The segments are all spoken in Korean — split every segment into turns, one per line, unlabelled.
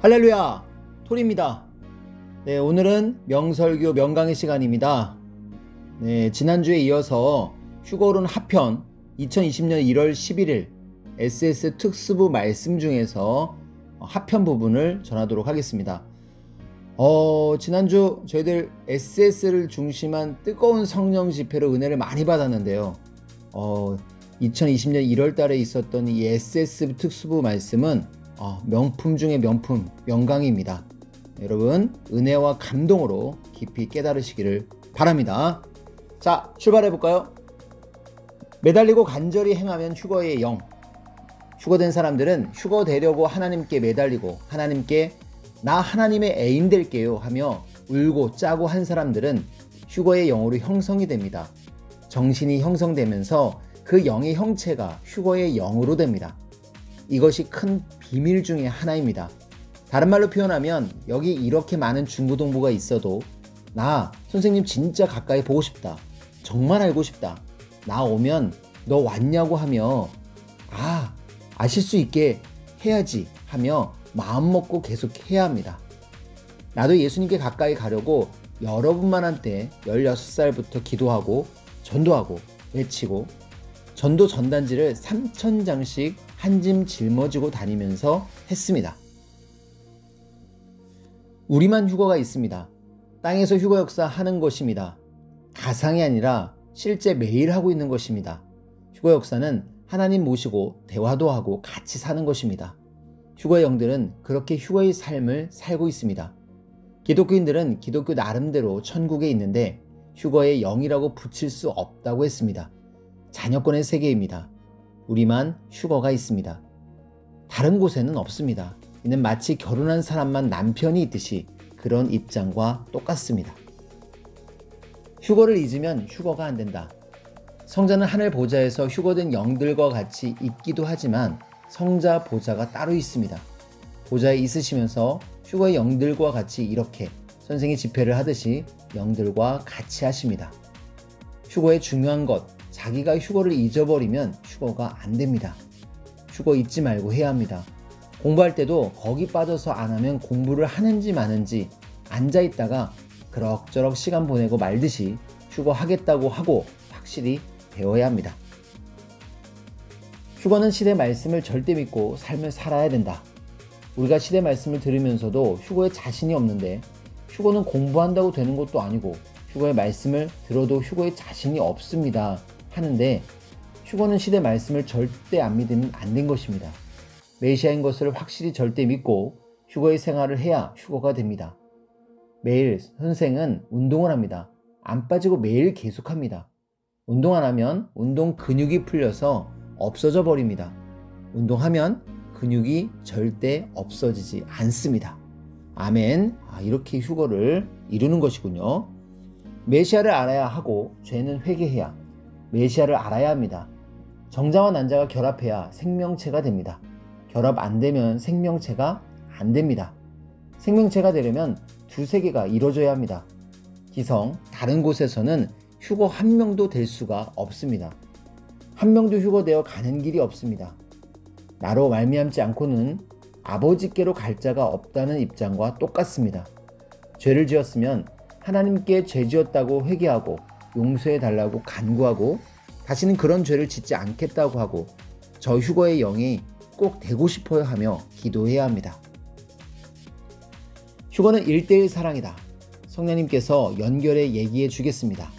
할렐루야, 톨입니다. 네, 오늘은 명설교 명강의 시간입니다. 네, 지난주에 이어서 휴거론 하편 2020년 1월 11일 SS 특수부 말씀 중에서 하편 부분을 전하도록 하겠습니다. 지난주 저희들 SS를 중심한 뜨거운 성령 집회로 은혜를 많이 받았는데요. 2020년 1월 달에 있었던 이 SS 특수부 말씀은 명품 중의 명품, 명강입니다. 여러분, 은혜와 감동으로 깊이 깨달으시기를 바랍니다. 자, 출발해 볼까요? 매달리고 간절히 행하면 휴거의 영. 휴거된 사람들은 휴거되려고 하나님께 매달리고 하나님께 나 하나님의 애인 될게요 하며 울고 짜고 한 사람들은 휴거의 영으로 형성이 됩니다. 정신이 형성되면서 그 영의 형체가 휴거의 영으로 됩니다. 이것이 큰 비밀 중에 하나입니다. 다른 말로 표현하면 여기 이렇게 많은 중고동부가 있어도 나 선생님 진짜 가까이 보고 싶다. 정말 알고 싶다. 나 오면 너 왔냐고 하며 아실 수 있게 해야지 하며 마음먹고 계속 해야 합니다. 나도 예수님께 가까이 가려고 여러분만한테 16살부터 기도하고 전도하고 외치고 전도 전단지를 3,000장씩 한 짐 짊어지고 다니면서 했습니다. 우리만 휴거가 있습니다. 땅에서 휴거 역사 하는 것입니다. 가상이 아니라 실제 매일 하고 있는 것입니다. 휴거 역사는 하나님 모시고 대화도 하고 같이 사는 것입니다. 휴거의 영들은 그렇게 휴거의 삶을 살고 있습니다. 기독교인들은 기독교 나름대로 천국에 있는데 휴거의 영이라고 붙일 수 없다고 했습니다. 자녀권의 세계입니다. 우리만 휴거가 있습니다. 다른 곳에는 없습니다. 이는 마치 결혼한 사람만 남편이 있듯이 그런 입장과 똑같습니다. 휴거를 잊으면 휴거가 안 된다. 성자는 하늘 보좌에서 휴거된 영들과 같이 있기도 하지만 성자 보좌가 따로 있습니다. 보좌에 있으시면서 휴거의 영들과 같이 이렇게 선생이 집회를 하듯이 영들과 같이 하십니다. 휴거의 중요한 것, 자기가 휴거를 잊어버리면 휴거가 안 됩니다. 휴거 잊지 말고 해야 합니다. 공부할 때도 거기 빠져서 안 하면 공부를 하는지 마는지 앉아있다가 그럭저럭 시간 보내고 말듯이 휴거 하겠다고 하고 확실히 배워야 합니다. 휴거는 시대 말씀을 절대 믿고 삶을 살아야 된다. 우리가 시대 말씀을 들으면서도 휴거에 자신이 없는데 휴거는 공부한다고 되는 것도 아니고 휴거의 말씀을 들어도 휴거에 자신이 없습니다 하는데 휴거는 시대 말씀을 절대 안 믿으면 안 된 것입니다. 메시아인 것을 확실히 절대 믿고 휴거의 생활을 해야 휴거가 됩니다. 매일 선생은 운동을 합니다. 안 빠지고 매일 계속합니다. 운동 안 하면 운동 근육이 풀려서 없어져 버립니다. 운동하면 근육이 절대 없어지지 않습니다. 아멘. 이렇게 휴거를 이루는 것이군요. 메시아를 알아야 하고 죄는 회개해야 메시아를 알아야 합니다. 정자와 난자가 결합해야 생명체가 됩니다. 결합 안 되면 생명체가 안 됩니다. 생명체가 되려면 두세 개가 이루어져야 합니다. 기성, 다른 곳에서는 휴거 한 명도 될 수가 없습니다. 한 명도 휴거되어 가는 길이 없습니다. 나로 말미암지 않고는 아버지께로 갈 자가 없다는 입장과 똑같습니다. 죄를 지었으면 하나님께 죄 지었다고 회개하고 용서해 달라고 간구하고 다시는 그런 죄를 짓지 않겠다고 하고 저 휴거의 영이 꼭 되고 싶어요 하며 기도해야 합니다. 휴거는 1:1 사랑이다. 성령님께서 연결해 얘기해 주겠습니다.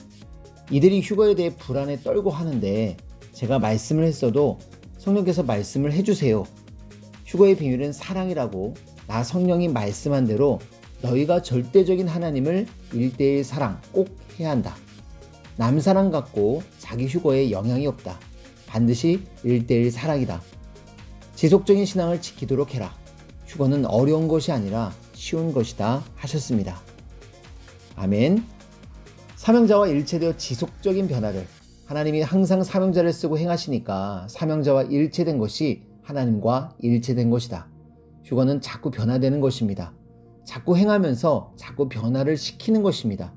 이들이 휴거에 대해 불안에 떨고 하는데 제가 말씀을 했어도 성령께서 말씀을 해주세요. 휴거의 비밀은 사랑이라고 나 성령이 말씀한 대로 너희가 절대적인 하나님을 1:1 사랑 꼭 해야 한다. 남사랑 갖고 자기 휴거에 영향이 없다. 반드시 1:1 사랑이다. 지속적인 신앙을 지키도록 해라. 휴거는 어려운 것이 아니라 쉬운 것이다 하셨습니다. 아멘. 사명자와 일체되어 지속적인 변화를 하나님이 항상 사명자를 쓰고 행하시니까 사명자와 일체된 것이 하나님과 일체된 것이다. 휴거는 자꾸 변화되는 것입니다. 자꾸 행하면서 자꾸 변화를 시키는 것입니다.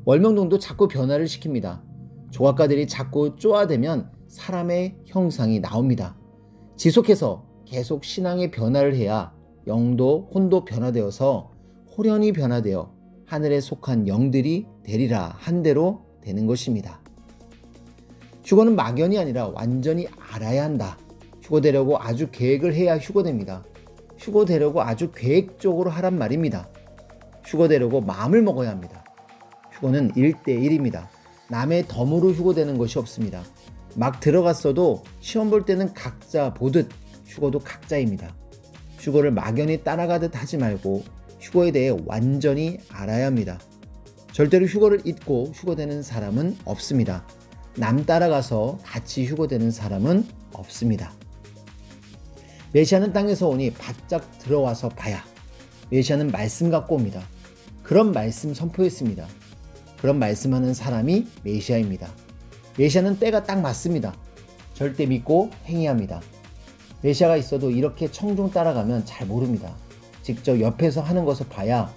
월명동도 자꾸 변화를 시킵니다. 조각가들이 자꾸 쪼아대면 사람의 형상이 나옵니다. 지속해서 계속 신앙의 변화를 해야 영도 혼도 변화되어서 홀연히 변화되어 하늘에 속한 영들이 되리라 한 대로 되는 것입니다. 휴거는 막연이 아니라 완전히 알아야 한다. 휴거되려고 아주 계획을 해야 휴거됩니다. 휴거되려고 아주 계획적으로 하란 말입니다. 휴거되려고 마음을 먹어야 합니다. 휴거는 1대1입니다. 남의 덤으로 휴거되는 것이 없습니다. 막 들어갔어도 시험 볼 때는 각자 보듯 휴거도 각자입니다. 휴거를 막연히 따라가듯 하지 말고 휴거에 대해 완전히 알아야 합니다. 절대로 휴거를 잊고 휴거되는 사람은 없습니다. 남 따라가서 같이 휴거되는 사람은 없습니다. 메시아는 땅에서 오니 바짝 들어와서 봐야. 메시아는 말씀 갖고 옵니다. 그런 말씀 선포했습니다. 그런 말씀하는 사람이 메시아입니다. 메시아는 때가 딱 맞습니다. 절대 믿고 행해야 합니다. 메시아가 있어도 이렇게 청중 따라가면 잘 모릅니다. 직접 옆에서 하는 것을 봐야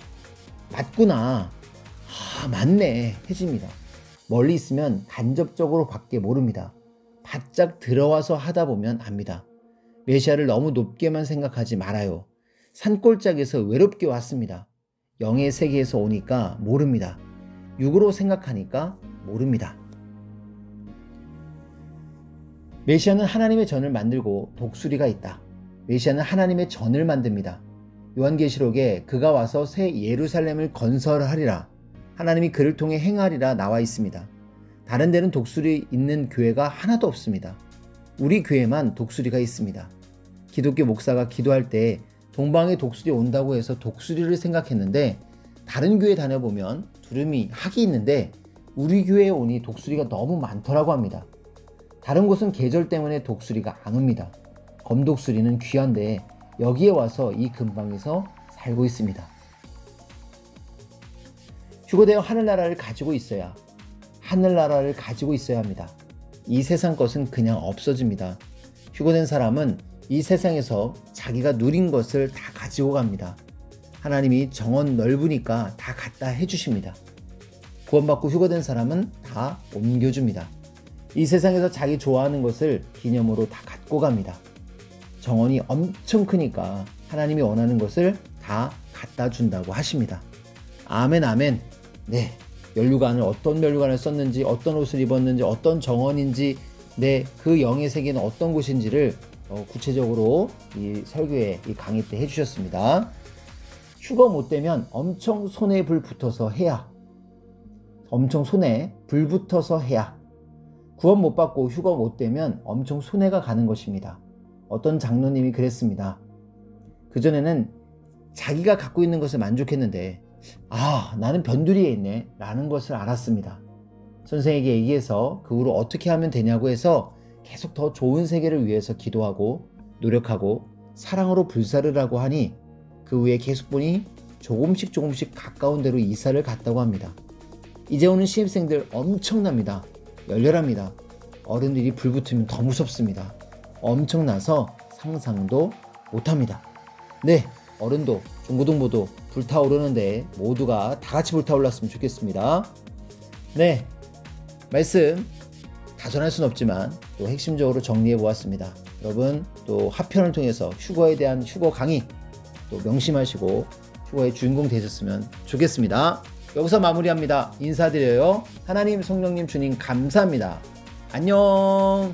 맞구나, 맞네 해집니다. 멀리 있으면 간접적으로 밖에 모릅니다. 바짝 들어와서 하다 보면 압니다. 메시아를 너무 높게만 생각하지 말아요. 산골짜기에서 외롭게 왔습니다. 영의 세계에서 오니까 모릅니다. 육으로 생각하니까 모릅니다. 메시아는 하나님의 전을 만들고 독수리가 있다. 메시아는 하나님의 전을 만듭니다. 요한계시록에 그가 와서 새 예루살렘을 건설하리라. 하나님이 그를 통해 행하리라 나와 있습니다. 다른 데는 독수리 있는 교회가 하나도 없습니다. 우리 교회만 독수리가 있습니다. 기독교 목사가 기도할 때 동방에 독수리 온다고 해서 독수리를 생각했는데 다른 교회 다녀보면 두루미, 학이 있는데 우리 교회에 오니 독수리가 너무 많더라고 합니다. 다른 곳은 계절 때문에 독수리가 안 옵니다. 검독수리는 귀한데 여기에 와서 이 근방에서 살고 있습니다. 휴거되어 하늘나라를 가지고 있어야 하늘나라를 가지고 있어야 합니다. 이 세상 것은 그냥 없어집니다. 휴거된 사람은 이 세상에서 자기가 누린 것을 다 가지고 갑니다. 하나님이 정원 넓으니까 다 갖다 해주십니다. 구원받고 휴거된 사람은 다 옮겨줍니다. 이 세상에서 자기 좋아하는 것을 기념으로 다 갖고 갑니다. 정원이 엄청 크니까 하나님이 원하는 것을 다 갖다 준다고 하십니다. 아멘, 아멘. 네, 면류관을 어떤 면류관을 썼는지, 어떤 옷을 입었는지, 어떤 정원인지, 그 영의 세계는 어떤 곳인지를 구체적으로 이 설교에, 이 강의 때 해주셨습니다. 휴거 못 되면 엄청 손에 불 붙어서 해야. 엄청 손에 불 붙어서 해야. 구원 못 받고 휴거 못 되면 엄청 손해가 가는 것입니다. 어떤 장로님이 그랬습니다. 그전에는 자기가 갖고 있는 것을 만족했는데 나는 변두리에 있네 라는 것을 알았습니다. 선생에게 얘기해서 그 후로 어떻게 하면 되냐고 해서 계속 더 좋은 세계를 위해서 기도하고 노력하고 사랑으로 불사르라고 하니 그 후에 계속 보니 조금씩 가까운 데로 이사를 갔다고 합니다. 이제 오는 신입생들 엄청납니다. 열렬합니다. 어른들이 불 붙으면 더 무섭습니다. 엄청나서 상상도 못합니다. 네, 어른도 중고등부도 불타오르는데 모두가 다 같이 불타올랐으면 좋겠습니다. 네, 말씀 다 전할 순 없지만 또 핵심적으로 정리해 보았습니다. 여러분 또 하편을 통해서 휴거에 대한 휴거 강의 또 명심하시고 휴거의 주인공 되셨으면 좋겠습니다. 여기서 마무리합니다. 인사드려요. 하나님, 성령님, 주님 감사합니다. 안녕.